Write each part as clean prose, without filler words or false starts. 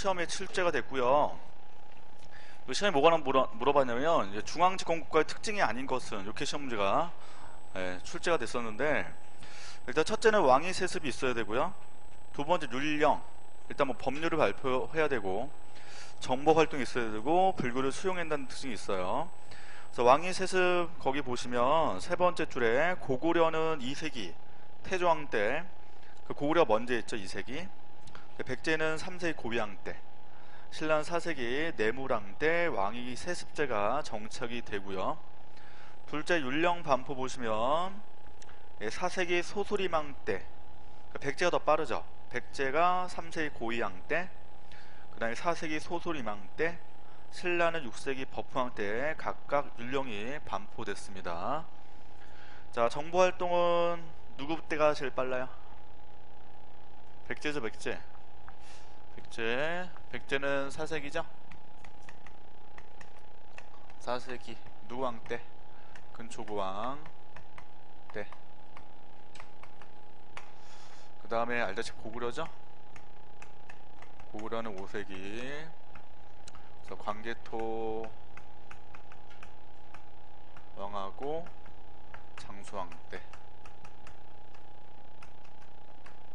시험에 출제가 됐고요. 그 시험에 뭐가 물어봤냐면 이제 중앙집권국가의 특징이 아닌 것은 이렇게 시험 문제가 출제가 됐었는데, 일단 첫째는 왕위 세습이 있어야 되고요. 두 번째 율령, 일단 뭐 법률을 발표해야 되고, 정보 활동이 있어야 되고, 불교를 수용한다는 특징이 있어요. 그래서 왕위 세습 거기 보시면 세 번째 줄에 고구려는 2세기 태조왕 때, 그 고구려가 먼저 있죠. 2세기. 백제는 3세기 고비왕 때, 신라는 4세기 내무랑 때 왕위 세습제가 정착이 되고요. 둘째 율령 반포 보시면 4세기 소수리망 때, 백제가 더 빠르죠. 백제가 3세기 고이왕 때, 그 다음에 4세기 소수리망 때, 신라는 6세기 법흥왕 때 각각 율령이 반포됐습니다. 자, 정보활동은 누구 때가 제일 빨라요? 백제죠. 백제는 4세기죠. 4세기 누구왕 때? 근초고왕 때. 그 다음에 알다시피 고구려죠. 고구려는 5세기. 그래서 광개토 왕하고 장수왕 때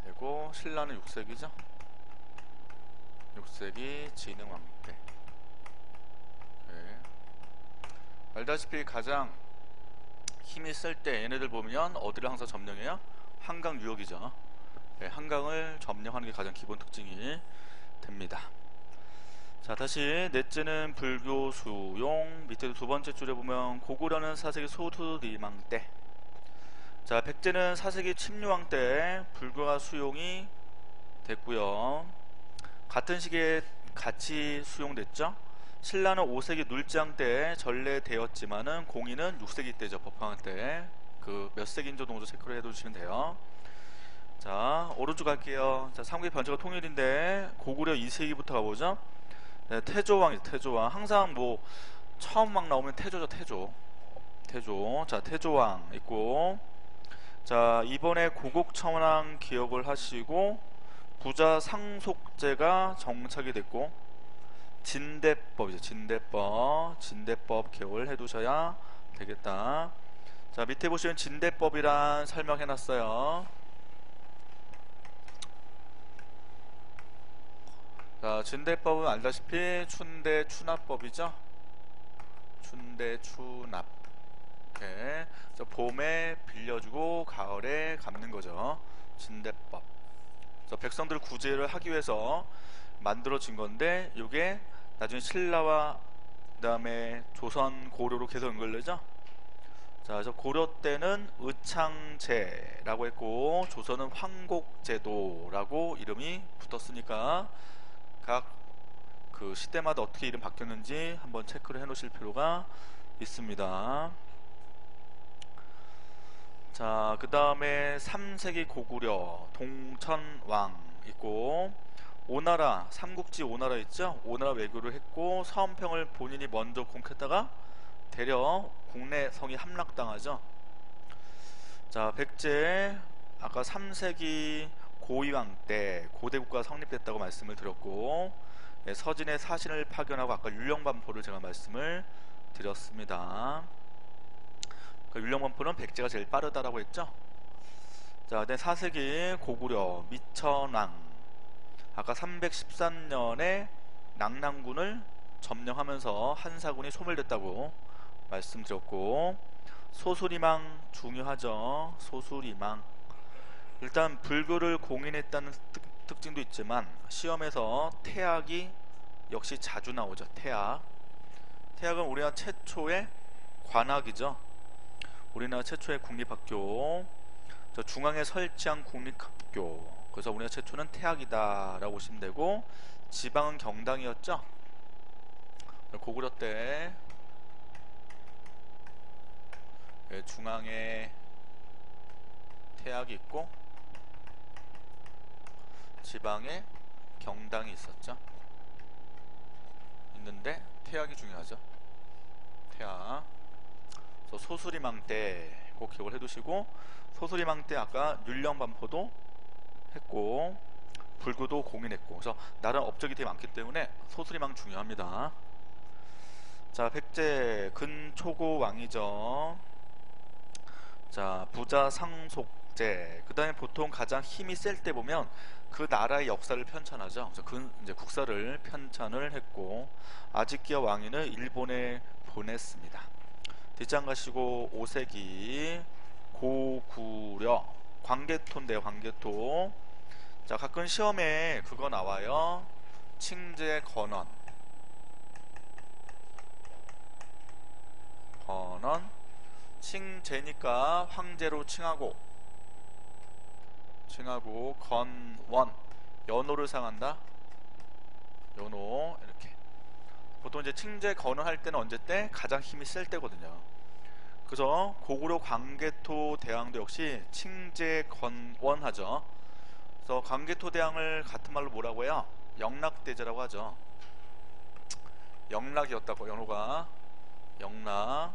되고, 신라는 6세기죠. 6세기 진흥왕 때. 알다시피 가장 힘이 셀 때 얘네들 보면 어디를 항상 점령해요? 한강 유역이죠. 한강을 점령하는 게 가장 기본 특징이 됩니다. 자, 다시 넷째는 불교 수용. 밑에도 두 번째 줄에 보면 고구려는 4세기 소수리망 때. 자, 백제는 4세기 침류왕 때 불교가 수용이 됐고요. 같은 시기에 같이 수용됐죠. 신라는 5세기 눌장 때 전래되었지만은 공인은 6세기 때죠. 법황 때. 그 몇 세기인지 정도 체크를 해두시면 돼요. 자, 오른쪽 갈게요. 자, 삼국의 변제가 통일인데 고구려 2세기부터 가보죠. 네, 태조왕이죠. 태조왕. 항상 뭐 처음 막 나오면 태조죠. 태조. 자, 태조왕 있고, 자, 이번에 고국천왕 기억을 하시고, 부자 상속제가 정착이 됐고, 진대법이죠. 진대법 기억을 해두셔야 되겠다. 자, 밑에 보시면 진대법이란 설명해놨어요. 자, 진대법은 알다시피 춘대추납법이죠. 춘대추납. 이렇게 봄에 빌려주고 가을에 갚는 거죠. 진대법. 그래서 백성들 구제를 하기 위해서 만들어진 건데, 이게 나중에 신라와 그 다음에 조선 고려로 계속 연결되죠. 자, 그래서 고려 때는 의창제라고 했고, 조선은 황곡제도라고 이름이 붙었으니까 각 그 시대마다 어떻게 이름 바뀌었는지 한번 체크를 해 놓으실 필요가 있습니다. 자, 그 다음에 3세기 고구려 동천왕 있고, 오나라, 삼국지 오나라 있죠. 오나라 외교를 했고, 서원평을 본인이 먼저 공격했다가 되려 국내 성이 함락당하죠. 자, 백제 아까 3세기 고이왕 때 고대국가 성립됐다고 말씀을 드렸고, 서진의 사신을 파견하고 아까 율령반포를 제가 말씀을 드렸습니다. 그 율령반포는 백제가 제일 빠르다라고 했죠. 자, 4세기 고구려 미천왕, 아까 313년에 낙랑군을 점령하면서 한사군이 소멸됐다고 말씀드렸고, 소수리망 중요하죠. 소수리망. 일단 불교를 공인했다는 특징도 있지만 시험에서 태학이 역시 자주 나오죠. 태학은 우리나라 최초의 관학이죠. 우리나라 최초의 국립학교, 중앙에 설치한 국립학교. 그래서 우리나라 최초는 태학이다 라고 보시면 되고, 지방은 경당이었죠. 고구려 때 중앙에 태학이 있고 지방에 경당이 있었죠. 있는데 태학이 중요하죠. 태학. 그래서 소수리망 때 꼭 기억을 해두시고, 소수리망 때 아까 율령반포도 했고, 불교도 공인했고, 그래서 나라 업적이 되게 많기 때문에 소수리망 중요합니다. 자, 백제 근초고 왕이죠. 자, 부자 상속제. 그 다음에 보통 가장 힘이 셀 때 보면 그 나라의 역사를 편찬하죠. 그래서 이제 국사를 편찬을 했고, 아지키와 왕위는 일본에 보냈습니다. 뒷장 가시고 5세기 고구려 광개토인데요. 광개토. 자, 가끔 시험에 그거 나와요. 칭제 건원. 칭제니까 황제로 칭하고 건원 연호를 사용한다. 연호 이렇게. 보통 이제 칭제 건원 할 때는 언제 때? 가장 힘이 셀 때거든요. 그래서 고구려 광개토 대왕도 역시 칭제 건원 하죠. 그래서 광개토 대왕을 같은 말로 뭐라고 해요? 영락대제라고 하죠. 영락이었다고 연호가. 영락.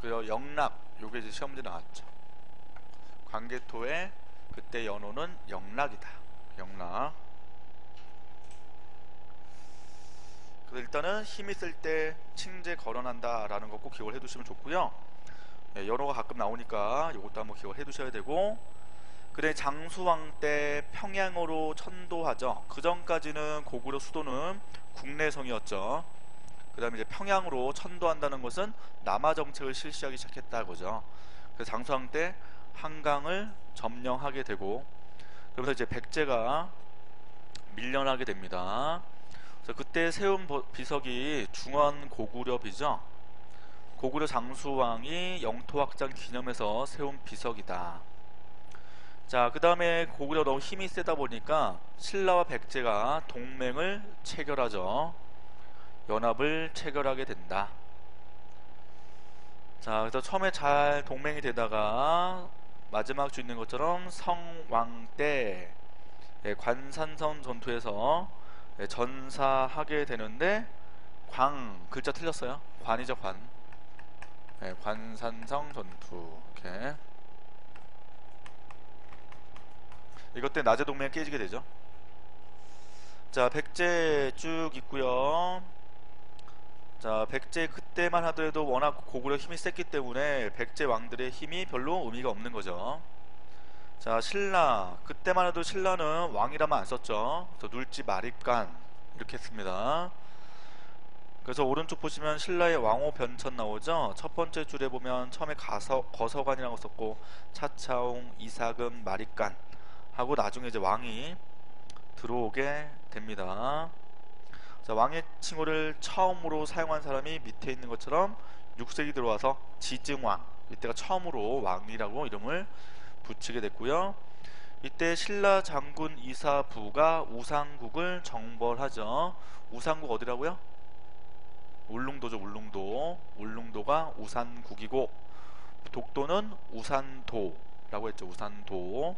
그리고 영락 요게 이제 시험 문제 나왔죠. 광개토의 그때 연호는 영락이다. 영락. 그래서 일단은 힘이 쓸 때 칭제 거론한다 라는 거 꼭 기억을 해두시면 좋고요. 예, 연호가 가끔 나오니까 이것도 한번 기억을 해두셔야 되고, 그래 장수왕 때 평양으로 천도하죠. 그 전까지는 고구려 수도는 국내성이었죠. 그 다음에 이제 평양으로 천도한다는 것은 남하 정책을 실시하기 시작했다 그죠. 그래서 장수왕 때 한강을 점령하게 되고, 그러면서 이제 백제가 밀려나게 됩니다. 그래서 그때 세운 비석이 중원 고구려비죠. 고구려 장수왕이 영토 확장 기념해서 세운 비석이다. 자, 그 다음에 고구려 너무 힘이 세다 보니까 신라와 백제가 동맹을 체결하죠. 연합을 체결하게 된다. 자, 그래서 처음에 잘 동맹이 되다가 마지막 주 있는 것처럼 성왕 때 관산성 전투에서 전사하게 되는데, 광 글자 틀렸어요. 관이죠, 관. 관산성 전투. 이렇게. 이것 때문에 낮에 동맹이 깨지게 되죠. 자, 백제 쭉 있고요. 자, 백제 그때만 하더라도 워낙 고구려 힘이 셌기 때문에 백제 왕들의 힘이 별로 의미가 없는 거죠. 자, 신라 그때만 해도 신라는 왕이라면 안 썼죠. 그래서 눌지 마립간 이렇게 했습니다. 그래서 오른쪽 보시면 신라의 왕호 변천 나오죠. 첫 번째 줄에 보면 처음에 거서관이라고 썼고 차차웅, 이사금, 마립간 하고 나중에 이제 왕이 들어오게 됩니다. 자, 왕의 칭호를 처음으로 사용한 사람이 밑에 있는 것처럼 6세기 들어와서 지증왕, 이때가 처음으로 왕이라고 이름을 붙이게 됐고요. 이때 신라 장군 이사부가 우상국을 정벌하죠. 우상국 어디라고요? 울릉도죠. 울릉도. 울릉도가 우산국이고, 독도는 우산도라고 했죠. 우산도.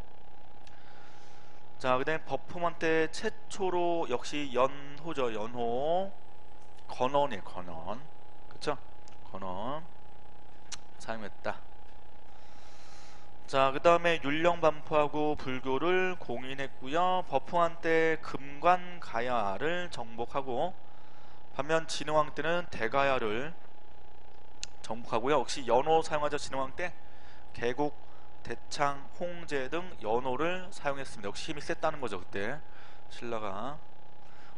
자, 그 다음에 버프먼 때 최초로 역시 연호죠. 연호. 건원이에요. 건원. 그쵸? 건원 사용했다. 자, 그 다음에 율령 반포하고 불교를 공인했고요. 버프한 때 금관 가야를 정복하고, 반면 진흥왕 때는 대가야를 정복하고요. 역시 연호 사용하죠. 진흥왕 때 개국, 대창, 홍제 등 연호를 사용했습니다. 역시 힘이 셌다는 거죠. 그때 신라가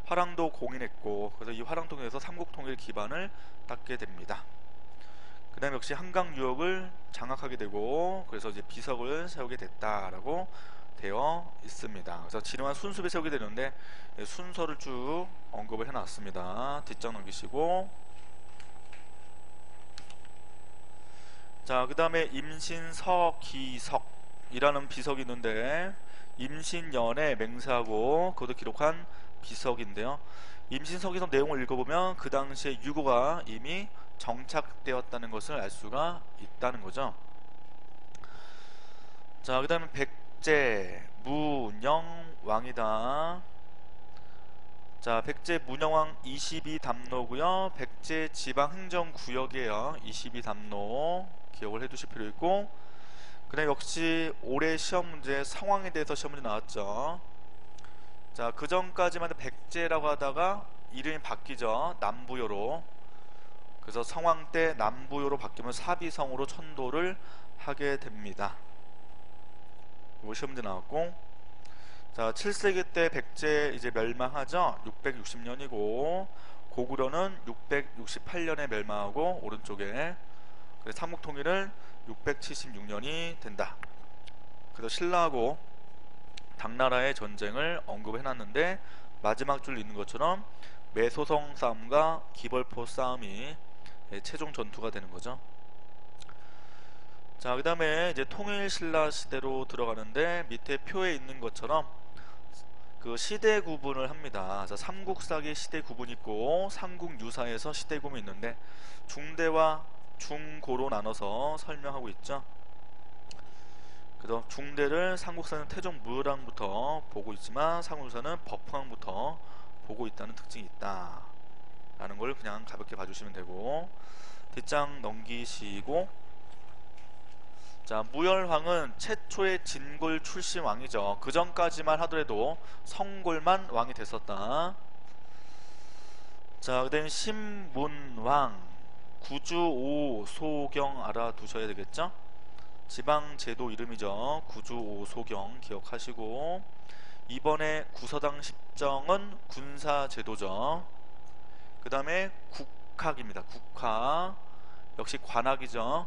화랑도 공인했고, 그래서 이 화랑통에서 삼국통일 기반을 닦게 됩니다. 그 다음에 역시 한강 유역을 장악하게 되고, 그래서 이제 비석을 세우게 됐다라고 되어 있습니다. 그래서 진흥한 순수비 세우게 되는데 순서를 쭉 언급을 해놨습니다. 뒷장 넘기시고, 자, 그 다음에 임신서기석이라는 비석이 있는데, 임신년에 맹세하고 그것도 기록한 비석인데요. 임신서기석 내용을 읽어보면 그 당시에 유고가 이미 정착되었다는 것을 알 수가 있다는 거죠. 자, 그 다음에 백제 문영왕이다. 자, 백제 문영왕 22담로고요. 백제 지방행정구역이에요. 22담로 기억을 해두실 필요 있고, 그 다음에 역시 올해 시험 문제 상황에 대해서 시험 문제 나왔죠. 자, 그 전까지만 해도 백제라고 하다가 이름이 바뀌죠. 남부여로. 그래서 성왕 때 남부여로 바뀌면 사비성으로 천도를 하게 됩니다. 이거 시험 문제 나왔고, 자, 7세기 때 백제 이제 멸망하죠. 660년이고 고구려는 668년에 멸망하고 오른쪽에, 그래서 삼국통일은 676년이 된다. 그래서 신라하고 당나라의 전쟁을 언급해놨는데 마지막 줄 있는 것처럼 매소성 싸움과 기벌포 싸움이 최종 전투가 되는 거죠. 자, 그 다음에 이제 통일신라 시대로 들어가는데 밑에 표에 있는 것처럼 그 시대 구분을 합니다. 자, 삼국사기 시대 구분이 있고 삼국유사에서 시대 구분이 있는데 중대와 중고로 나눠서 설명하고 있죠. 그래서 중대를 삼국사는 태종 무열왕부터 보고 있지만 삼국유사는 법흥왕부터 보고 있다는 특징이 있다 라는 걸 그냥 가볍게 봐주시면 되고, 뒷장 넘기시고, 자, 무열왕은 최초의 진골 출신 왕이죠. 그 전까지만 하더라도 성골만 왕이 됐었다. 자, 그 다음에 신문왕, 구주오소경 알아두셔야 되겠죠. 지방제도 이름이죠. 구주오소경 기억하시고, 이번에 구서당 십정은 군사제도죠. 그 다음에 국학입니다. 국학 역시 관학이죠.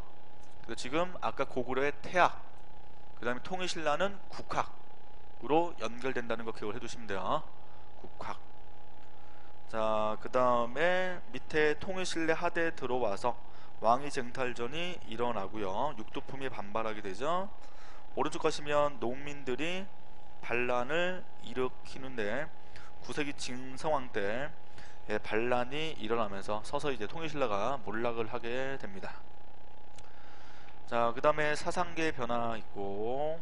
지금 아까 고구려의 태학, 그 다음에 통일신라는 국학으로 연결된다는 거 기억을 해두시면 돼요. 국학. 자, 그 다음에 밑에 통일신라 하대에 들어와서 왕위 쟁탈전이 일어나고요. 육두품이 반발하게 되죠. 오른쪽 가시면 농민들이 반란을 일으키는데 9세기 진성왕 때 반란이 일어나면서 서서히 이제 통일신라가 몰락을 하게 됩니다. 자, 그 다음에 사상계의 변화 있고,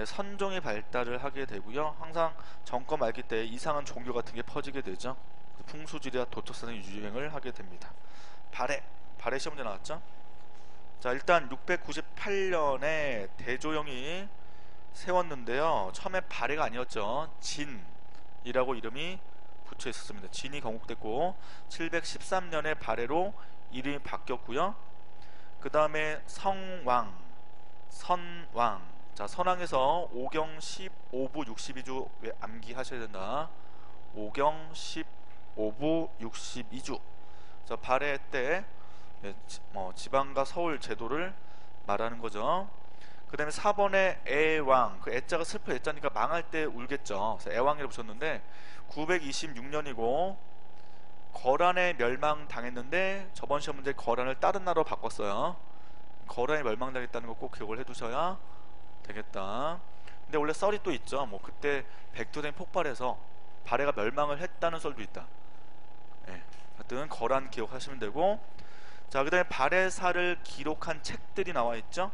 선종의 발달을 하게 되고요. 항상 정권 말기 때 이상한 종교 같은 게 퍼지게 되죠. 풍수지리와 도토사상 유행을 하게 됩니다. 발해 시험 문제 나왔죠. 자, 일단 698년에 대조영이 세웠는데요. 처음에 발해가 아니었죠. 진이라고 이름이 붙여 있었습니다. 진이 건국됐고 713년에 발해로 이름이 바뀌었고요. 그 다음에 성왕, 선왕. 자, 선왕에서 오경 15부 62주 암기하셔야 된다. 오경 15부 62주. 자, 발해 때 지방과 서울 제도를 말하는 거죠. 그 다음에 4번에 애왕, 그 애자가 슬퍼 애자니까 망할 때 울겠죠. 그래서 애왕이라고 붙였는데 926년이고 거란에 멸망당했는데 저번 시험 문제 거란을 다른 나라로 바꿨어요. 거란에 멸망당했다는 거 꼭 기억을 해두셔야 되겠다. 근데 원래 썰이 또 있죠. 뭐 그때 백두산이 폭발해서 발해가 멸망을 했다는 썰도 있다. 예, 하여튼 거란 기억하시면 되고, 자, 그 다음에 발해사를 기록한 책들이 나와 있죠.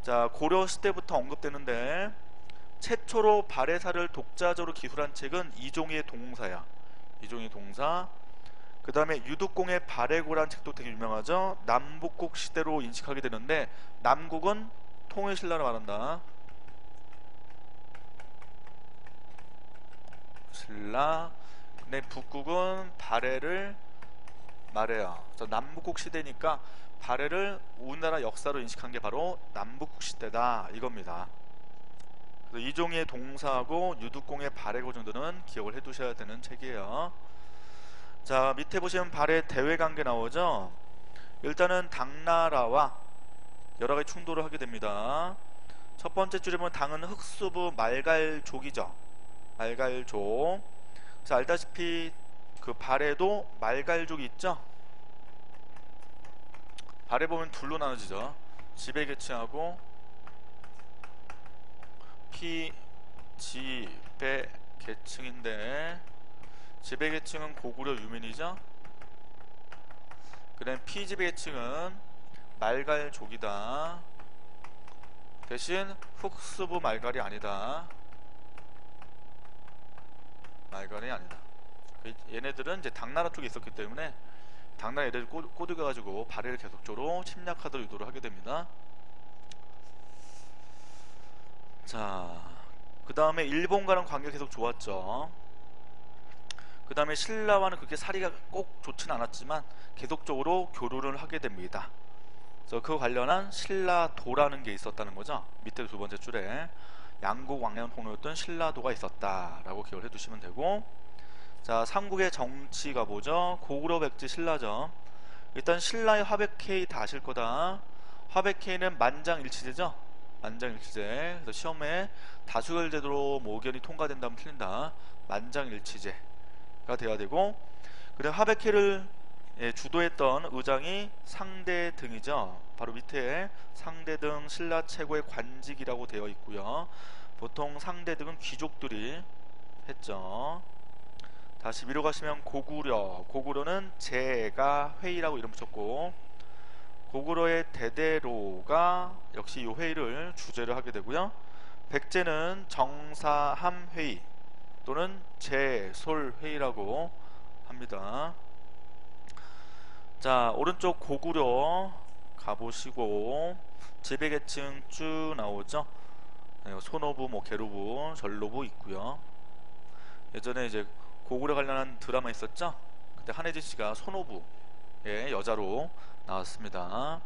자, 고려 시대부터 언급되는데 최초로 발해사를 독자적으로 기술한 책은 이종희의 동사야. 이종희 동사. 그 다음에 유득공의 발해고라는 책도 되게 유명하죠. 남북국 시대로 인식하게 되는데 남국은 통일신라를 말한다. 신라. 근데 북국은 발해를 말해요. 그래서 남북국 시대니까 발해를 우리나라 역사로 인식한 게 바로 남북국 시대다 이겁니다. 그래서 이종희의 동사하고 유득공의 발해고 정도는 기억을 해두셔야 되는 책이에요. 자, 밑에 보시면 발해 대외관계 나오죠. 일단은 당나라와 여러가지 충돌을 하게 됩니다. 첫 번째 줄에 보면 당은 흑수부 말갈족이죠. 말갈족. 자, 알다시피 그 발해도 말갈족이 있죠. 발해 보면 둘로 나눠지죠. 지배계층하고 피지배계층인데 지배계층은 고구려 유민이죠. 그 다음 피지배계층은 말갈족이다. 대신 흑수부 말갈이 아니다. 말갈이 아니다. 얘네들은 이제 당나라 쪽에 있었기 때문에 당나라 애들 꼬드겨가지고 발해를 계속적으로 침략하도록 유도를 하게 됩니다. 자, 그 다음에 일본과는 관계가 계속 좋았죠. 그 다음에 신라와는 그렇게 사이가 꼭 좋진 않았지만 계속적으로 교류를 하게 됩니다. 그래서 그 관련한 신라도라는 게 있었다는 거죠. 밑에 두 번째 줄에 양국 왕래한 통로였던 신라도가 있었다라고 기억을 해두시면 되고, 자, 삼국의 정치가 뭐죠? 고구려 백제 신라죠. 일단 신라의 화백회의 다 아실 거다. 화백회의는 만장일치제죠. 만장일치제. 그래서 시험에 다수결제도로 뭐 의견이 통과된다면 틀린다. 만장일치제가 돼야 되고, 그다음 화백회를 주도했던 의장이 상대등이죠. 바로 밑에 상대등 신라 최고의 관직이라고 되어 있고요. 보통 상대등은 귀족들이 했죠. 다시 위로 가시면 고구려. 고구려는 제가 회의라고 이름 붙였고, 고구려의 대대로가 역시 이 회의를 주재를 하게 되고요. 백제는 정사함 회의 또는 제솔 회의라고 합니다. 자, 오른쪽 고구려 가보시고 지배계층 쭉 나오죠. 소노부, 뭐 계루부, 전로부 있고요. 예전에 이제 고구려 관련한 드라마 있었죠. 그때 한혜진 씨가 소노부의 여자로 나왔습니다.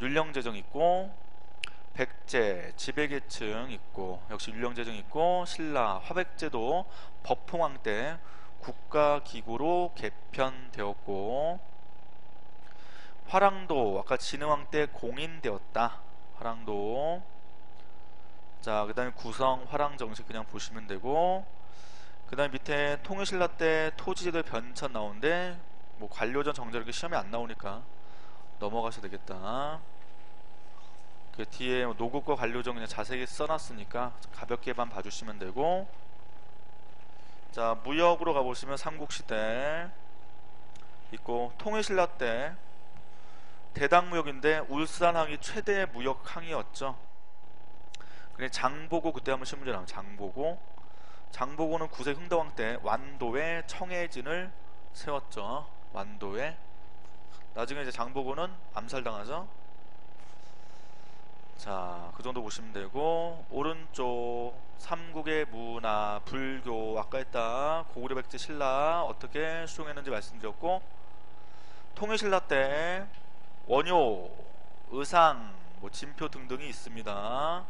율령제정 있고, 백제 지배계층 있고, 역시 율령제정 있고, 신라 화백제도 법흥왕 때 국가기구로 개편되었고, 화랑도 아까 진흥왕 때 공인되었다. 화랑도. 자, 그 다음에 구성 화랑정식 그냥 보시면 되고, 그 다음에 밑에 통일신라 때 토지제도 변천 나오는데 뭐 관료전 정제 이렇게 시험에 안 나오니까 넘어가셔도 되겠다. 그 뒤에 노국과 관료전 그냥 자세히 써놨으니까 가볍게만 봐주시면 되고, 자, 무역으로 가보시면 삼국시대 있고, 통일신라 때 대당무역인데 울산항이 최대 무역항이었죠. 그래 장보고 그때 한번 신문제 나오면 장보고. 장보고는 구세 흥덕왕 때 완도에 청해진을 세웠죠. 완도에. 나중에 이제 장보고는 암살당하죠. 자, 그 정도 보시면 되고, 오른쪽 삼국의 문화, 불교 아까 했다. 고구려 백제 신라 어떻게 수용했는지 말씀드렸고, 통일신라 때 원효, 의상, 뭐 진표 등등이 있습니다.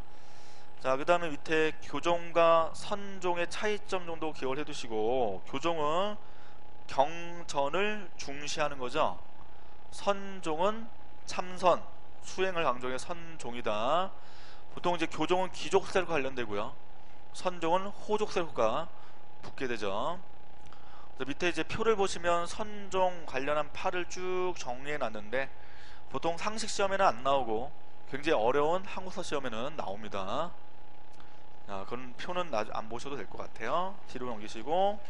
자, 그 다음에 밑에 교종과 선종의 차이점 정도 기억을 해두시고, 교종은 경전을 중시하는 거죠. 선종은 참선, 수행을 강조해 선종이다. 보통 이제 교종은 귀족세력과 관련되고요. 선종은 호족세력과 붙게 되죠. 밑에 이제 표를 보시면 선종 관련한 팔을 쭉 정리해 놨는데 보통 상식 시험에는 안 나오고 굉장히 어려운 한국사 시험에는 나옵니다. 자, 그런 표는 안 보셔도 될 것 같아요. 뒤로 넘기시고,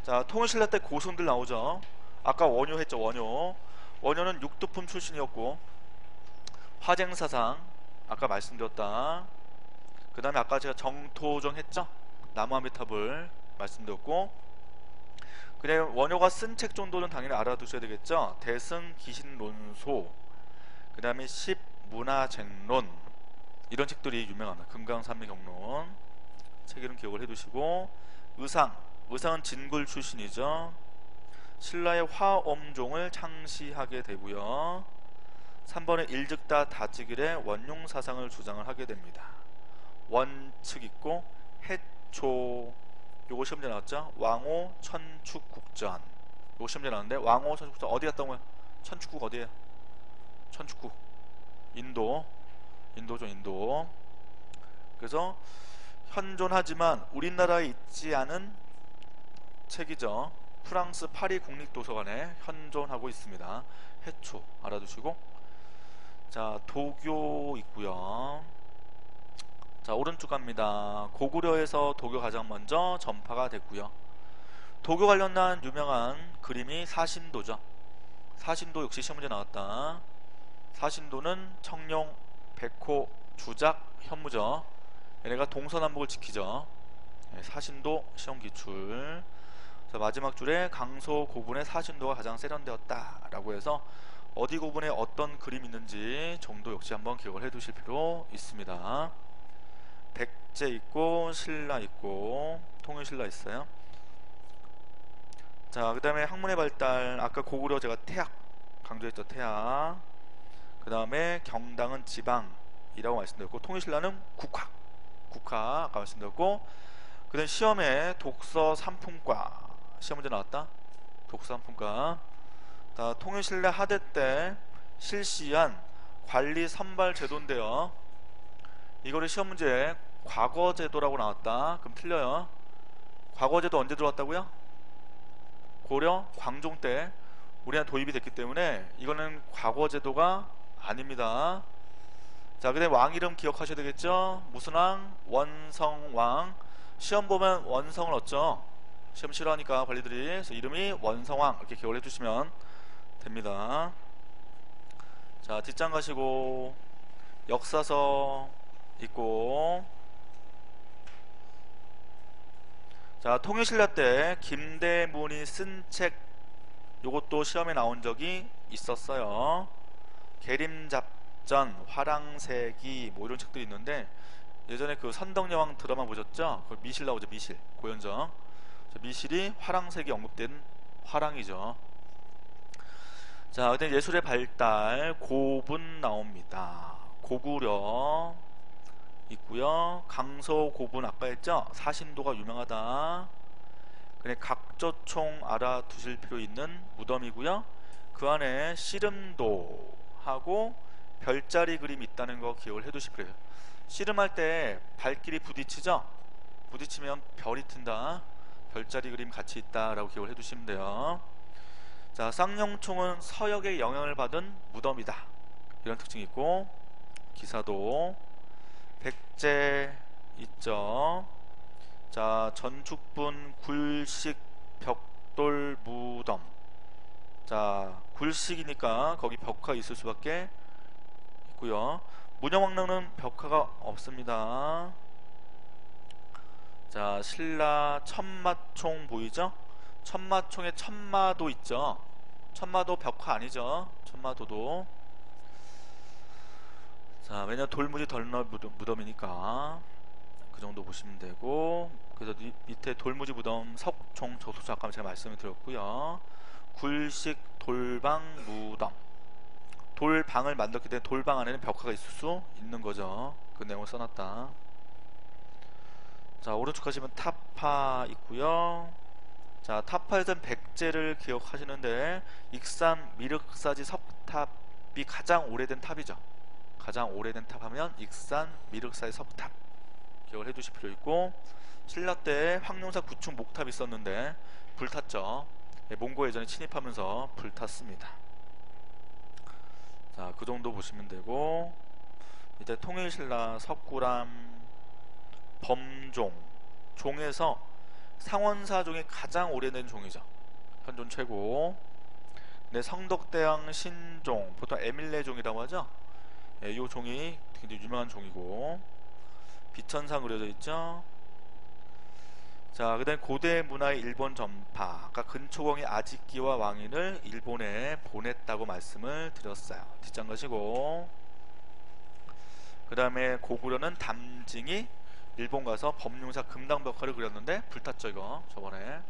자, 통일신라 때 고승들 나오죠. 아까 원효 했죠. 원효. 원효는 육두품 출신이었고, 화쟁사상 아까 말씀드렸다. 그 다음에 아까 제가 정토정 했죠. 나무아미탑을 말씀드렸고, 그냥 원효가 쓴 책 정도는 당연히 알아두셔야 되겠죠. 대승기신론소, 그 다음에 십문화쟁론, 이런 책들이 유명합니다. 금강산미경론 책 이름 기억을 해두시고, 의상은 진굴 출신이죠. 신라의 화엄종을 창시하게 되고요. 3번에 일즉다 다즉일의 원용사상을 주장을 하게 됩니다. 원측 있고 해초, 요거 시험제 나왔죠. 왕호 천축국전, 요거 시험제 나왔는데 왕호 천축국전 어디 갔다 온 거야? 천축국 어디에요? 천축국 인도죠. 인도. 그래서 현존하지만 우리나라에 있지 않은 책이죠. 프랑스 파리 국립도서관에 현존하고 있습니다. 해초 알아두시고, 자, 도교 있고요. 자, 오른쪽 갑니다. 고구려에서 도교 가장 먼저 전파가 됐고요. 도교 관련한 유명한 그림이 사신도죠. 사신도 역시 시험문제 나왔다. 사신도는 청룡, 백호, 주작, 현무죠. 얘네가 동서남북을 지키죠. 사신도 시험 기출. 자, 마지막 줄에 강서 고분의 사신도가 가장 세련되었다 라고 해서 어디 고분에 어떤 그림이 있는지 정도 역시 한번 기억을 해 두실 필요 있습니다. 백제 있고 신라 있고 통일신라 있어요. 자, 그 다음에 학문의 발달, 아까 고구려 제가 태학 강조했죠. 태학. 그 다음에 경당은 지방이라고 말씀드렸고, 통일신라는 국화 아까 말씀드렸고, 그 다음 시험에 독서 3품과 시험 문제 나왔다. 독서 3품과. 자, 통일신라 하대 때 실시한 관리 선발 제도인데요, 이거를 시험 문제에 과거제도라고 나왔다. 그럼 틀려요. 과거제도 언제 들어왔다고요? 고려 광종 때 우리나라 도입이 됐기 때문에 이거는 과거제도가 아닙니다. 자, 그 다음에 왕 이름 기억하셔야 되겠죠. 무슨 왕? 원성왕. 시험 보면 원성을 얻죠. 시험 싫어하니까 관리들이. 그래서 이름이 원성왕 이렇게 기억을 해주시면 됩니다. 자, 뒷장 가시고 역사서 있고, 자, 통일신라 때 김대문이 쓴 책, 요것도 시험에 나온 적이 있었어요. 계림잡전, 화랑세기 뭐 이런 책들이 있는데, 예전에 그 선덕여왕 드라마 보셨죠? 그 미실 나오죠. 미실 고현정. 미실이 화랑세기 언급된 화랑이죠. 자, 그다음 예술의 발달, 고분 나옵니다. 고구려 있고요. 강서 고분 아까 했죠? 사신도가 유명하다. 그래, 각조총 알아두실 필요 있는 무덤이고요. 그 안에 씨름도하고 별자리 그림이 있다는 거 기억을 해두실 필요해요. 씨름할 때 발길이 부딪히죠? 부딪히면 별이 튼다. 별자리 그림 같이 있다라고 기억을 해두시면 돼요. 자, 쌍용총은 서역의 영향을 받은 무덤이다. 이런 특징이 있고, 기사도 백제 있죠. 자, 전축분 굴식 벽돌 무덤. 자, 굴식이니까 거기 벽화 있을 수밖에 있고요. 문영왕릉은 벽화가 없습니다. 자, 신라 천마총 보이죠? 천마총에 천마도 있죠. 천마도 벽화 아니죠. 천마도도. 자, 왜냐면 돌무지 덜널 무덤이니까 그 정도 보시면 되고, 그래서 밑에 돌무지 무덤 석총 저소수 아까 제가 말씀을 드렸고요. 굴식 돌방 무덤. 돌방을 만들기 때문에 돌방 안에는 벽화가 있을 수 있는 거죠. 그 내용을 써놨다. 자, 오른쪽 가시면 타파 있고요. 자, 타파에서는 백제를 기억하시는데, 익산 미륵사지 석탑이 가장 오래된 탑이죠. 가장 오래된 탑 하면 익산 미륵사지 석탑 기억을 해두실 필요 있고, 신라 때 황룡사 구축 목탑이 있었는데 불탔죠. 몽고 예전에 침입하면서 불탔습니다. 자, 그 정도 보시면 되고, 이제 통일신라 석굴암 범종, 종에서 상원사 종이 가장 오래된 종이죠. 현존 최고. 네, 성덕대왕 신종, 보통 에밀레 종이라고 하죠. 네, 이 종이 굉장히 유명한 종이고, 비천상 그려져 있죠. 자, 그 다음에 고대 문화의 일본 전파, 아까 근초공이 아지키와 왕인을 일본에 보냈다고 말씀을 드렸어요. 뒷장 가시고, 그 다음에 고구려는 담징이 일본 가서 범용사 금당벽화를 그렸는데 불탔죠. 이거 저번에.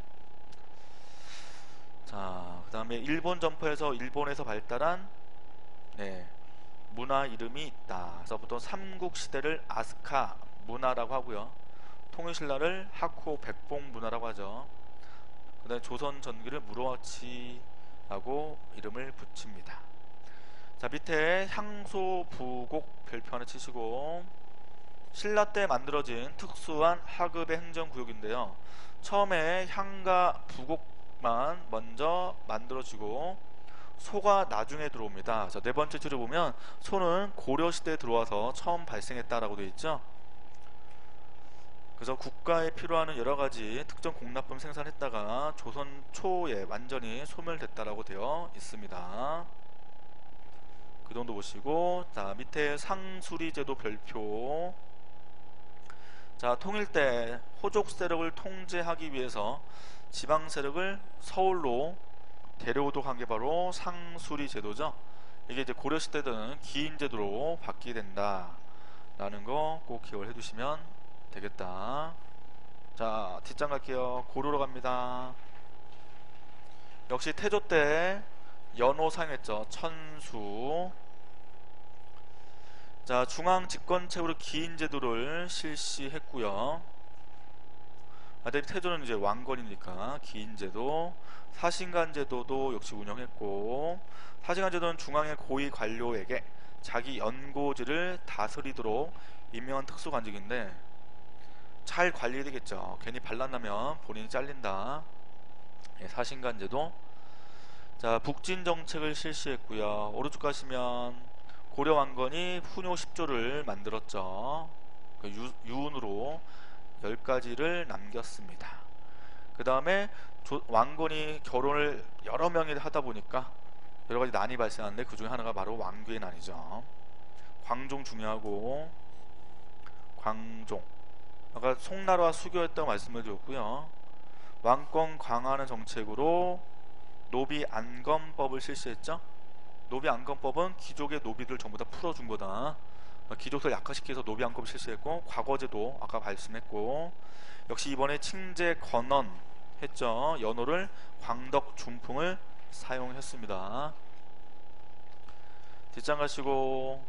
자, 그 다음에 일본 전파에서 일본에서 발달한 문화 이름이 있다. 그래서 보통 삼국시대를 아스카 문화라고 하고요, 통일신라를 하쿠오 백봉 문화라고 하죠. 그 다음에 조선 전기를 무로와치라고 이름을 붙입니다. 자, 밑에 향소 부곡 별표 하나 치시고, 신라 때 만들어진 특수한 하급의 행정구역인데요, 처음에 향과 부곡만 먼저 만들어지고 소가 나중에 들어옵니다. 자, 네 번째 줄을 보면 소는 고려시대에 들어와서 처음 발생했다라고 되어 있죠. 그래서 국가에 필요한 여러가지 특정 공납품 생산했다가 조선 초에 완전히 소멸됐다라고 되어 있습니다. 그 정도 보시고, 자, 밑에 상수리제도 별표. 자, 통일 때 호족 세력을 통제하기 위해서 지방 세력을 서울로 데려오도록 한 게 바로 상수리 제도죠. 이게 이제 고려 시대는 기인 제도로 바뀌게 된다 라는 거 꼭 기억을 해두시면 되겠다. 자, 뒷장 갈게요. 고려로 갑니다. 역시 태조 때 연호 사용했죠. 천수. 자, 중앙 집권책으로 기인 제도를 실시했고요. 태조는 이제 왕건이니까 기인 제도, 사신관 제도도 역시 운영했고, 사신관 제도는 중앙의 고위 관료에게 자기 연고지를 다스리도록 임명한 특수관직인데 잘 관리해야 되겠죠. 괜히 반란나면 본인이 잘린다. 예, 사신관 제도. 자, 북진 정책을 실시했고요. 오른쪽 가시면 고려 왕건이 훈요 10조를 만들었죠. 유운으로 10가지를 남겼습니다. 그 다음에 왕건이 결혼을 여러 명이 하다 보니까 여러 가지 난이 발생하는데 그 중에 하나가 바로 왕귀의 난이죠. 광종 중요하고, 광종. 아까 송나라와 수교했다고 말씀을 드렸고요. 왕권 강화하는 정책으로 노비 안검법을 실시했죠. 노비 안검법은 귀족의 노비들 전부 다 풀어준 거다. 귀족들 약화시켜서 노비 안검을 실시했고, 과거제도 아까 말씀했고, 역시 이번에 칭제 건원 했죠. 연호를 광덕 중풍을 사용했습니다. 뒷장 가시고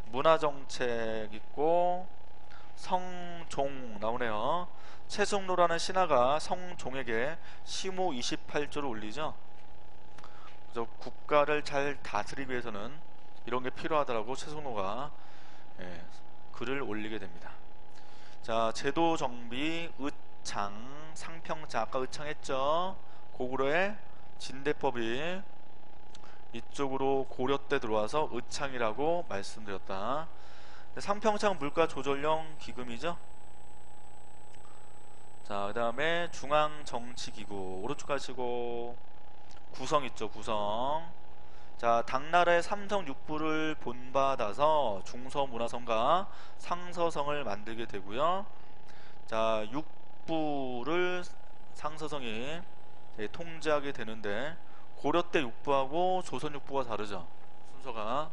문화정책 있고, 성종 나오네요. 최승로라는 신하가 성종에게 시무 28조를 올리죠. 그래서 국가를 잘 다스리기 위해서는 이런 게 필요하다라고 최승로가 글을 올리게 됩니다. 자, 제도 정비, 의창, 상평자, 아까 의창했죠. 고구려의 진대법이 이쪽으로 고려 때 들어와서 의창이라고 말씀드렸다. 상평창 물가 조절용 기금이죠. 자, 그 다음에 중앙정치기구 오른쪽 가시고 구성 있죠. 구성. 자, 당나라의 삼성 육부를 본받아서 중서문화성과 상서성을 만들게 되고요. 자, 육부를 상서성이 통제하게 되는데 고려 때 육부하고 조선 육부가 다르죠. 순서가.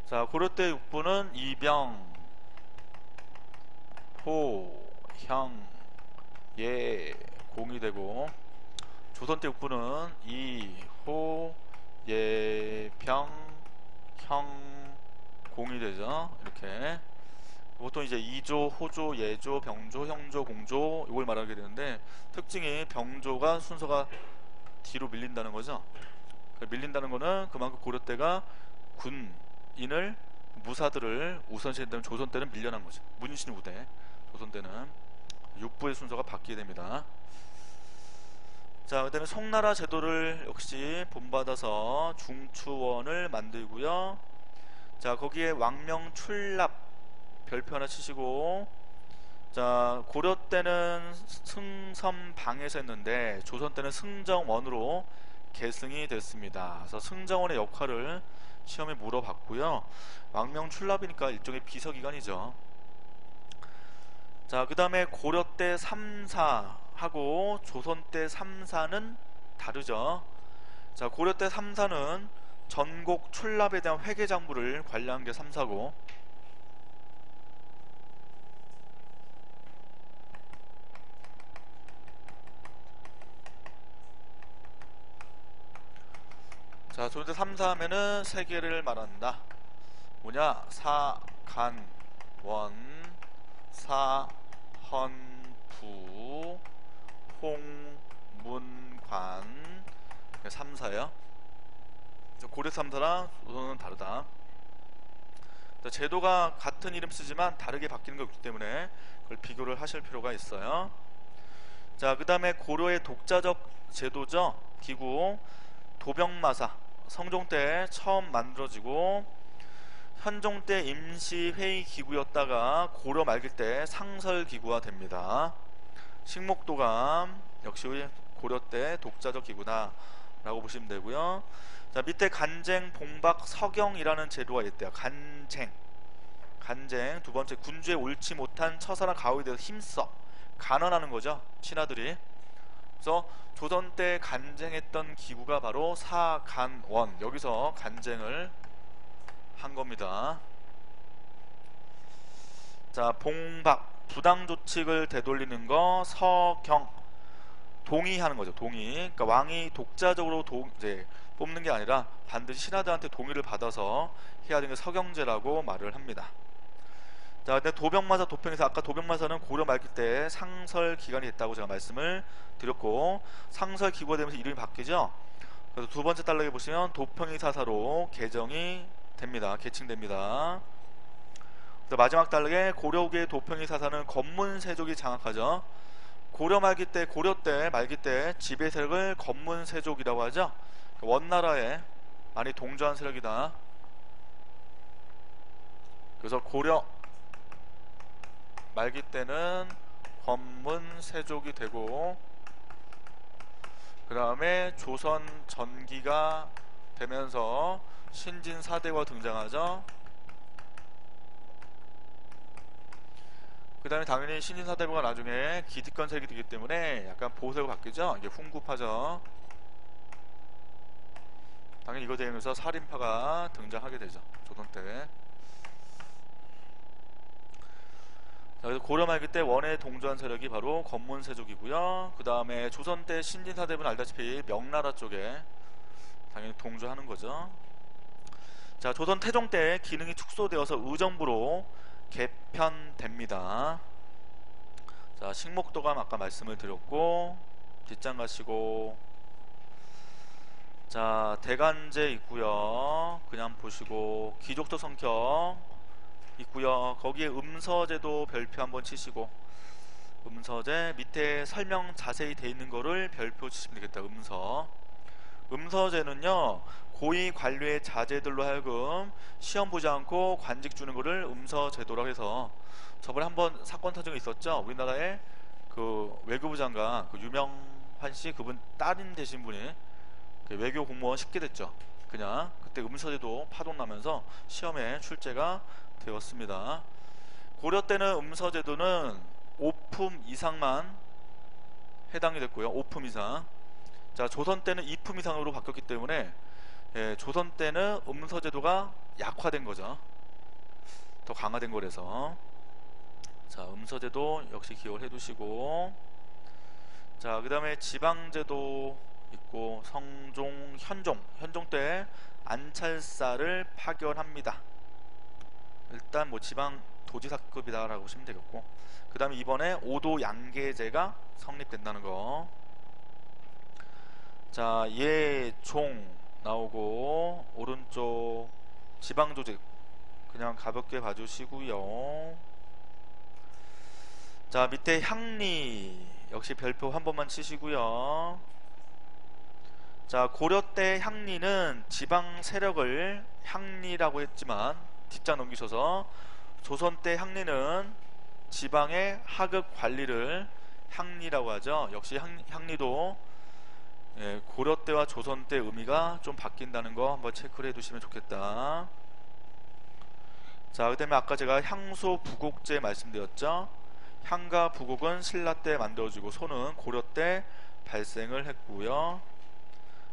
자, 고려 때 육부는 이병, 호, 형, 예, 공이 되고, 조선 때 육부는 이, 호, 예, 병, 형, 공이 되죠. 이렇게 보통 이제 이조, 호조, 예조, 병조, 형조, 공조 이걸 말하게 되는데, 특징이 병조가 순서가 뒤로 밀린다는 거죠. 밀린다는 거는 그만큼 고려 때가 군인을, 무사들을 우선시했다면 조선 때는 밀려난 거죠. 문신 우대. 조선 때는 육부의 순서가 바뀌게 됩니다. 자, 그 다음에 송나라 제도를 역시 본받아서 중추원을 만들고요. 자, 거기에 왕명 출납 별표 하나 치시고, 자, 고려 때는 승선방에서 했는데 조선 때는 승정원으로 계승이 됐습니다. 그래서 승정원의 역할을 시험에 물어봤고요. 왕명 출납이니까 일종의 비서기관이죠. 자, 그 다음에 고려 때 3사하고 조선 때 3사는 다르죠. 자, 고려 때 3사는 전곡 출납에 대한 회계장부를 관리한 게 3사고, 자, 조선 때 3사 하면은 세 개를 말한다. 뭐냐? 사간원, 사헌부, 홍문관 3사예요. 고려 3사랑 조선은 다르다. 제도가 같은 이름 쓰지만 다르게 바뀌는 게 없기 때문에 그걸 비교를 하실 필요가 있어요. 자, 그 다음에 고려의 독자적 제도죠. 기구 도병마사, 성종 때 처음 만들어지고 현종 때 임시회의 기구였다가 고려 말기 때 상설기구가 됩니다. 식목도감 역시 고려 때 독자적 기구다 라고 보시면 되고요. 자, 밑에 간쟁, 봉박, 서경이라는 제도가 있대요. 간쟁. 두 번째, 군주에 옳지 못한 처사나 가혹에 대해서 힘써 간언하는 거죠. 신하들이 그래서 조선 때 간쟁했던 기구가 바로 사간원, 여기서 간쟁을 한 겁니다. 자, 봉박, 부당 조칙을 되돌리는 거, 서경, 동의하는 거죠. 동의. 그러니까 왕이 독자적으로 이제 뽑는 게 아니라 반드시 신하들한테 동의를 받아서 해야 되는 게 서경제라고 말을 합니다. 자, 근데 도병마사, 도평에서 아까 도병마사는 고려 말기 때 상설 기간이 됐다고 제가 말씀을 드렸고, 상설 기구가 되면서 이름이 바뀌죠. 그래서 두 번째 달락에 보시면 도평이 사사로 개정이 됩니다. 계칭됩니다. 마지막 달락에 고려 후기의 도평이 사사는 건문세족이 장악하죠. 고려 말기 때, 고려 때 말기 때 지배 세력을 건문세족이라고 하죠. 원나라에 많이 동조한 세력이다. 그래서 고려 말기 때는 건문세족이 되고, 그 다음에 조선 전기가 되면서 신진사대가 등장하죠. 그 다음에 당연히 신진사대부가 나중에 기득권 세력이 되기 때문에 약간 보수가 바뀌죠. 이게 훈구파죠. 당연히 이거 되면서 살인파가 등장하게 되죠. 조선 때. 자, 그래서 고려 말기 때 원에 동조한 세력이 바로 건문세족이고요. 그 다음에 조선 때 신진사대부는 알다시피 명나라 쪽에 당연히 동조하는 거죠. 자, 조선 태종 때 기능이 축소되어서 의정부로 개편됩니다. 자, 식목도감 아까 말씀을 드렸고, 뒷장 가시고, 자, 대간제 있고요. 그냥 보시고, 귀족도 성격 있고요. 거기에 음서제도 별표 한번 치시고, 음서제 밑에 설명 자세히 돼 있는 거를 별표 치시면 되겠다. 음서제는요, 고위 관료의 자제들로 하여금 시험 보지 않고 관직 주는 거를 음서제도라고 해서, 저번에 한번 사건 터진 거 있었죠. 우리나라의 그 외교부 장관, 그 유명환 씨, 그분 딸인 되신 분이 그 외교 공무원 쉽게 됐죠. 그냥 그때 음서제도 파동 나면서 시험에 출제가 되었습니다. 고려 때는 음서제도는 5품 이상만 해당이 됐고요. 5품 이상. 자, 조선 때는 2품 이상으로 바뀌었기 때문에, 예, 조선 때는 음서제도가 약화된 거죠. 더 강화된 거라서. 자, 음서제도 역시 기억을 해두시고, 자, 그 다음에 지방제도 있고, 성종, 현종 때 안찰사를 파견합니다. 일단 뭐 지방 도지사급이다 라고 보시면 되겠고, 그 다음에 이번에 오도 양계제가 성립된다는 거. 자, 예종 나오고, 오른쪽 지방조직 그냥 가볍게 봐주시고요. 자, 밑에 향리 역시 별표 한 번만 치시고요. 자, 고려 때 향리는 지방 세력을 향리라고 했지만 뒷장 넘기셔서, 조선 때 향리는 지방의 하급 관리를 향리라고 하죠. 역시 향리도, 예, 고려 때와 조선 때 의미가 좀 바뀐다는 거 한번 체크를 해두시면 좋겠다. 자, 그 다음에 아까 제가 향소 부곡제 말씀드렸죠. 향과 부곡은 신라 때 만들어지고 소는 고려 때 발생을 했고요.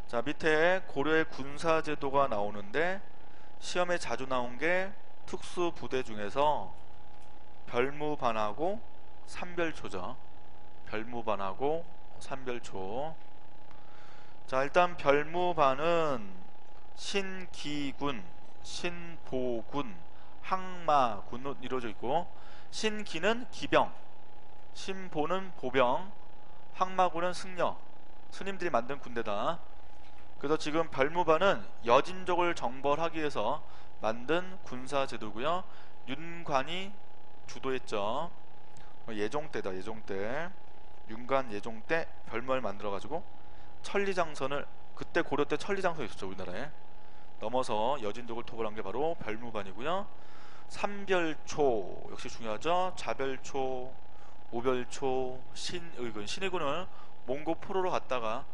자, 밑에 고려의 군사제도가 나오는데, 시험에 자주 나온 게 특수부대 중에서 별무반하고 삼별초죠. 별무반하고 삼별초. 자, 일단 별무반은 신기군, 신보군, 항마군으로 이루어져 있고, 신기는 기병, 신보는 보병, 항마군은 승려, 스님들이 만든 군대다. 그래서 지금 별무반은 여진족을 정벌하기 위해서 만든 군사제도고요. 윤관이 주도했죠. 예종 때다. 예종 때, 윤관 예종 때 별무반을 만들어 가지고 천리장선을, 그때 고려 때 천리장선이 있었죠. 우리나라에 넘어서 여진족을 토벌한 게 바로 별무반이고요. 삼별초 역시 중요하죠. 자별초, 오별초, 신의군. 신의군은 몽고 포로로 갔다가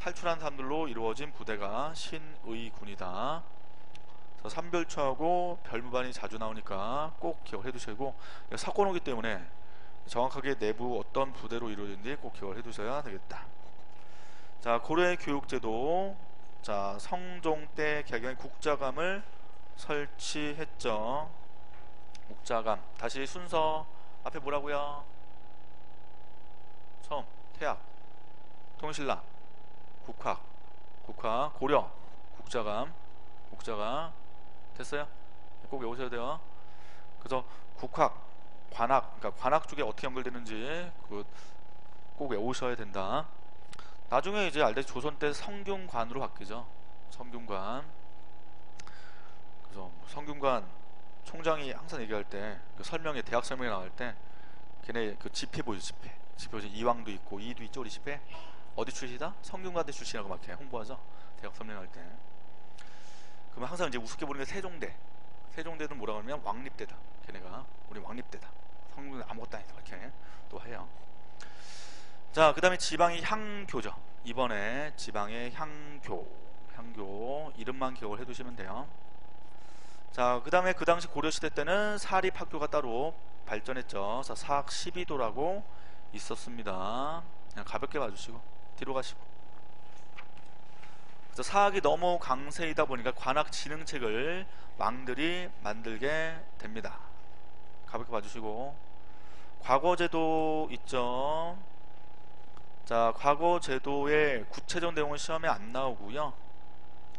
탈출한 사람들로 이루어진 부대가 신의군이다. 삼별초하고 별무반이 자주 나오니까 꼭 기억해 두시고, 사건오기 때문에 정확하게 내부 어떤 부대로 이루어진지 꼭 기억을 해 두셔야 되겠다. 자, 고려의 교육제도. 자, 성종 때 개경의 국자감을 설치했죠. 국자감. 다시 순서 앞에 뭐라고요? 처음 태학, 통신라, 국학, 고려, 국자감, 됐어요? 꼭 외우셔야 돼요. 그래서 국학, 관학, 그러니까 관학 쪽에 어떻게 연결되는지 꼭 외우셔야 된다. 나중에 이제 알다시피 조선 때 성균관으로 바뀌죠. 성균관. 그래서 성균관 총장이 항상 얘기할 때, 그 설명회, 대학 설명회 나갈 때 걔네 그 지폐 보이죠. 지폐 이왕도 있고 이도 있죠. 우리 지폐 어디 출신이다? 성균관대 출신이라고 막 이렇게 홍보하죠. 대학 설명할 때. 그러면 항상 이제 우습게 보는 게 세종대는 뭐라고 하냐면 왕립대다. 걔네가 우리 왕립대다. 성균관 아무것도 아니다. 이렇게 또 해요. 자, 그 다음에 지방의 향교죠. 이번에 지방의 향교 이름만 기억을 해두시면 돼요. 자, 그 다음에 그 당시 고려시대 때는 사립학교가 따로 발전했죠. 그래서 사학 12도라고 있었습니다. 그냥 가볍게 봐주시고 뒤로 가시고. 그래서 사학이 너무 강세이다 보니까 관학 진흥책을 왕들이 만들게 됩니다. 가볍게 봐주시고. 과거제도 있죠. 자, 과거제도의 구체적 내용은 시험에 안 나오고요.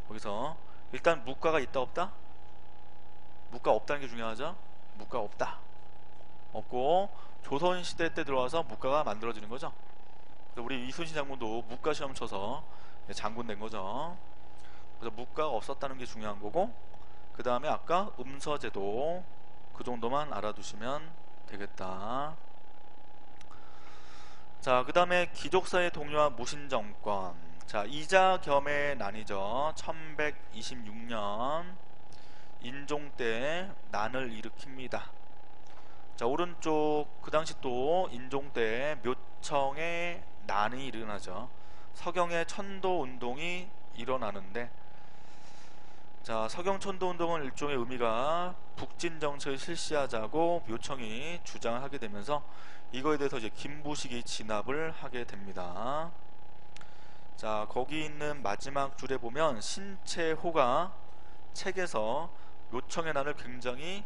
거기서 일단 무가가 있다 없다? 무가 없다는 게 중요하죠. 무가 없고 조선시대 때 들어와서 무가가 만들어지는 거죠. 우리 이순신 장군도 무가 시험 쳐서 장군 된 거죠. 그래서 무가가 없었다는 게 중요한 거고, 그 다음에 아까 음서제도 그 정도만 알아두시면 되겠다. 자, 그 다음에 귀족사회 동료와 무신정권. 자, 이자 겸의 난이죠. 1126년 인종 때 난을 일으킵니다. 자, 오른쪽 그 당시 또 인종 때 묘청에 난이 일어나죠. 서경의 천도운동이 일어나는데, 자, 서경천도운동은 일종의 의미가 북진정책을 실시하자고 묘청이 주장을 하게 되면서 이거에 대해서 이제 김부식이 진압을 하게 됩니다. 자, 거기 있는 마지막 줄에 보면 신채호가 책에서 묘청의 난을 굉장히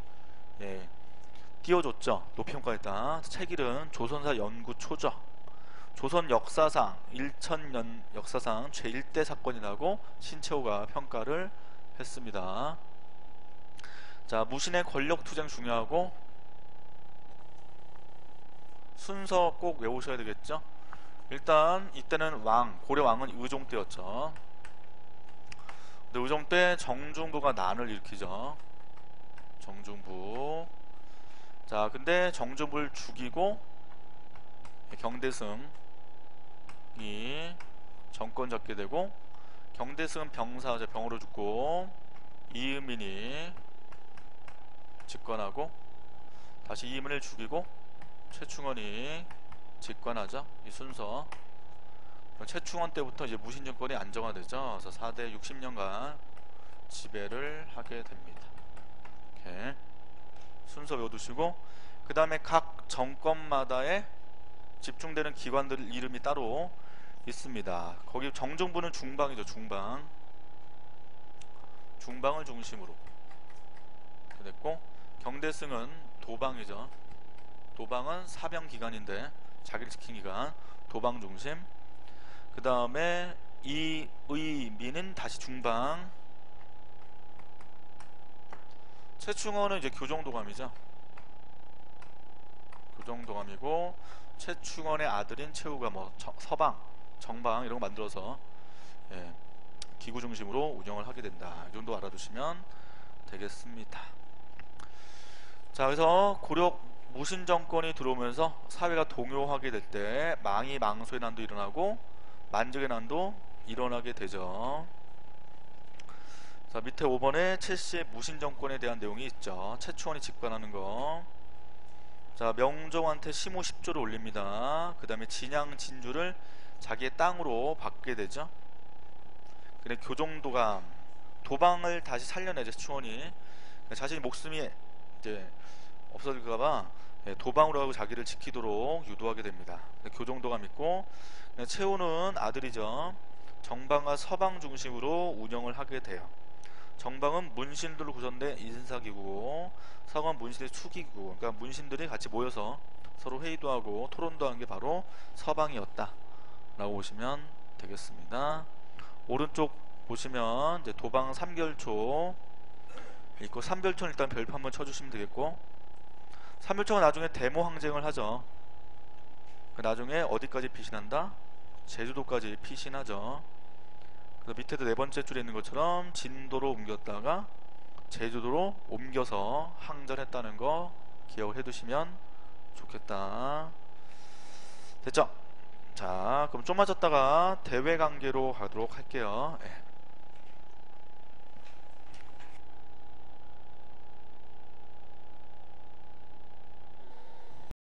띄워줬죠. 높이 평가했다. 책 이름 조선사 연구초죠. 조선 역사상 1000년 역사상 제1대 사건이라고 신채호가 평가를 했습니다. 자, 무신의 권력투쟁 중요하고 순서 꼭 외우셔야 되겠죠. 일단 이때는 고려 왕은 의종 때였죠. 근데 의종 때 정중부가 난을 일으키죠. 정중부. 자, 근데 정중부를 죽이고 경대승이 정권 잡게 되고, 경대승은 병으로 죽고 이의민이 집권하고, 다시 이의민을 죽이고 최충원이 집권하죠. 이 순서. 최충원 때부터 이제 무신정권이 안정화되죠. 그래서 4대 60년간 지배를 하게 됩니다. 이렇게 순서 외워두시고, 그 다음에 각 정권마다의 집중되는 기관들 이름이 따로 있습니다. 거기 정중부는 중방이죠. 중방을 중심으로 됐고, 경대승은 도방이죠. 도방은 사병기관인데 자기를 지킨 기관, 도방 중심. 그 다음에 이의민은 다시 중방. 최충원은 이제 교정도감이죠. 교정도감이고, 최충원의 아들인 최후가 뭐 서방, 정방 이런 거 만들어서 기구 중심으로 운영을 하게 된다. 이 정도 알아두시면 되겠습니다. 자, 그래서 고려 무신정권이 들어오면서 사회가 동요하게 될 때 망이 망소의 난도 일어나고 만적의 난도 일어나게 되죠. 자, 밑에 5번에 최씨의 무신정권에 대한 내용이 있죠. 최충원이 집권하는 거. 자, 명종한테 심호 10조를 올립니다. 그 다음에 진양 진주를 자기의 땅으로 받게 되죠. 근데 교정도감, 도방을 다시 살려내죠. 최충원이. 자신이 목숨이 이제 없어질까봐 도방으로 하고 자기를 지키도록 유도하게 됩니다. 교정도가 믿고 최후는 아들이죠. 정방과 서방 중심으로 운영을 하게 돼요. 정방은 문신들로 구성된 인사기구고 서방은 문신의 수기구, 그러니까 문신들이 같이 모여서 서로 회의도 하고 토론도 하는 게 바로 서방이었다 라고 보시면 되겠습니다. 오른쪽 보시면 이제 도방 3결초 있고, 3결초는 일단 별표 한번 쳐주시면 되겠고, 3결초가 나중에 대모 항쟁을 하죠. 나중에 어디까지 피신한다? 제주도까지 피신하죠. 그래서 밑에도 네 번째 줄에 있는 것처럼 진도로 옮겼다가 제주도로 옮겨서 항전했다는 거 기억을 해두시면 좋겠다. 됐죠? 자, 그럼 좀 맞았다가 대외관계로 가도록 할게요.